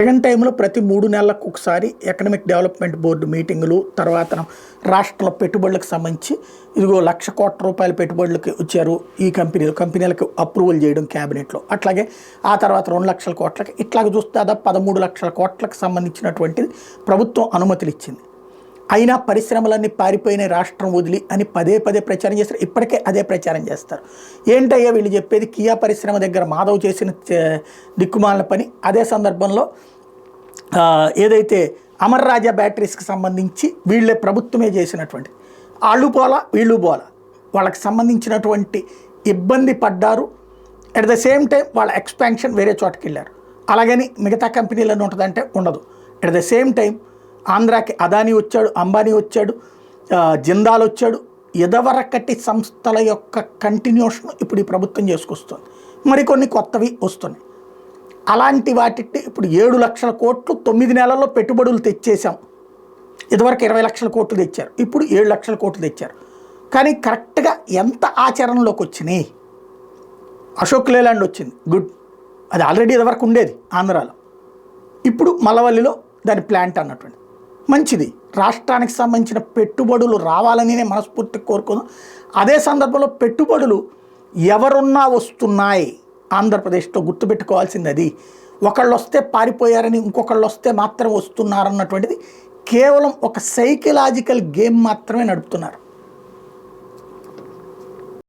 జగన్ టైంలో ప్రతి 3 నెలలకు ఒకసారి ఎకనామిక్ డెవలప్మెంట్ బోర్డు మీటింగులు, తర్వాత రాష్ట్రంలో పెట్టుబడులకు సంబంధించి ఇదిగో 1,00,000 కోట్ల రూపాయల పెట్టుబడులకి వచ్చారు ఈ కంపెనీలకు అప్రూవల్ చేయడం క్యాబినెట్లో. అట్లాగే ఆ తర్వాత 2,00,000 కోట్లకి ఇట్లాగ చూస్తే దాదాపు 13,00,000 కోట్లకు సంబంధించినటువంటిది ప్రభుత్వం అనుమతులు ఇచ్చింది. అయినా పరిశ్రమలన్నీ పారిపోయిన రాష్ట్రం వదిలి అని పదే పదే ప్రచారం చేస్తారు. ఇప్పటికే అదే ప్రచారం చేస్తారు. ఏంటయ్యా వీళ్ళు చెప్పేది? కియా పరిశ్రమ దగ్గర మాధవ్ చేసిన దిక్కుమాలిన పని. అదే సందర్భంలో ఏదైతే అమర్ రాజా బ్యాటరీస్కి సంబంధించి వీళ్ళే ప్రభుత్వమే చేసినటువంటి వాళ్ళు పోలా వీళ్ళు పోలా, వాళ్ళకి సంబంధించినటువంటి ఇబ్బంది పడ్డారు. అట్ ద సేమ్ టైం వాళ్ళ ఎక్స్పాన్షన్ వేరే చోటకి వెళ్ళారు. అలాగని మిగతా కంపెనీలను ఉంటుందంటే ఉండదు. అట్ ద సేమ్ టైం ఆంధ్రాకి అదానీ వచ్చాడు, అంబానీ వచ్చాడు, జిందాల్ వచ్చాడు. ఎదవరకటి సంస్థల యొక్క కంటిన్యూషన్ ఇప్పుడు ఈ ప్రభుత్వం చేసుకొస్తుంది. మరికొన్ని కొత్తవి వస్తున్నాయి. అలాంటి వాటిని ఇప్పుడు 7 లక్షల కోట్లు 9 నెలల్లో పెట్టుబడులు తెచ్చేసాం. ఇదివరకు 20 లక్షల కోట్లు తెచ్చారు, ఇప్పుడు 7 లక్షల కోట్లు తెచ్చారు. కానీ కరెక్ట్గా ఎంత ఆచరణలోకి వచ్చినాయి? అశోక్ లేలాండ్ వచ్చింది, గుడ్. అది ఆల్రెడీ ఇదివరకు ఉండేది ఆంధ్రాలో, ఇప్పుడు మలవల్లిలో దాని ప్లాంట్ అన్నటువంటి మంచిది. రాష్ట్రానికి సంబంధించిన పెట్టుబడులు రావాలని మనస్ఫూర్తిగా కోరుకుందాం. అదే సందర్భంలో పెట్టుబడులు ఎవరున్నా వస్తున్నాయి. ఆంధ్రప్రదేశ్లో గుర్తుపెట్టుకోవాల్సింది అది. ఒకళ్ళు వస్తే పారిపోయారని ఇంకొకళ్ళు వస్తే మాత్రం వస్తున్నారన్నటువంటిది కేవలం ఒక సైకలాజికల్ గేమ్ మాత్రమే నడుపుతున్నారు.